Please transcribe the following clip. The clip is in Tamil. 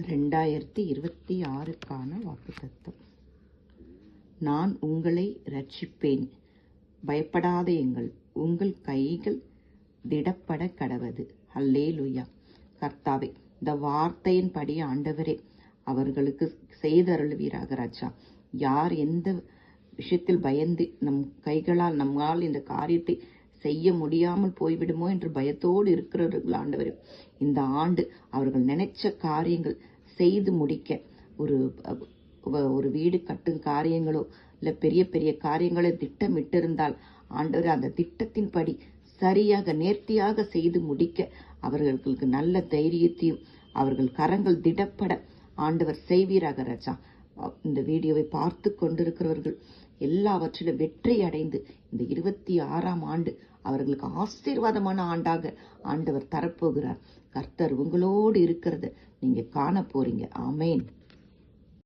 2026க்கான வாக்குத்தத்தம். நான் உங்களை ரட்சிப்பேன், பயப்படாதேயுங்கள், உங்கள் கைகள் திடப்பட கடவது. அல்லேலூயா. கர்த்தாவே, இந்த வார்த்தையின்படி ஆண்டவரே அவர்களுக்கு செய்தருளுவீராக ராஜா. யார் எந்த விஷயத்தில் பயந்து நம்மால் இந்த காரியத்தை செய்ய முடியாமல் போய்விடுமோ என்று பயத்தோடு இருக்கிறவர்கள் ஆண்டவரே, இந்த ஆண்டு அவர்கள் நினைச்ச காரியங்கள் செய்து முடிக்க, ஒரு வீடு கட்டும் காரியங்களோ இல்லை பெரிய பெரிய காரியங்களோ திட்டமிட்டிருந்தால் ஆண்டவர் அந்த திட்டத்தின்படி சரியாக நேர்த்தியாக செய்து முடிக்க அவர்களுக்கு நல்ல தைரியத்தையும் அவர்கள் கரங்கள் திடப்பட ஆண்டவர் செய்வீராக ராஜா. இந்த வீடியோவை பார்த்து கொண்டிருக்கிறவர்கள் எல்லாவற்றிலும் வெற்றி அடைந்து இந்த 26ஆம் ஆண்டு அவர்களுக்கு ஆசீர்வாதமான ஆண்டாக ஆண்டவர் தரப்போகிறார். கர்த்தர் உங்களோடு இருக்கிறத நீங்க காண போறீங்க. ஆமேன்.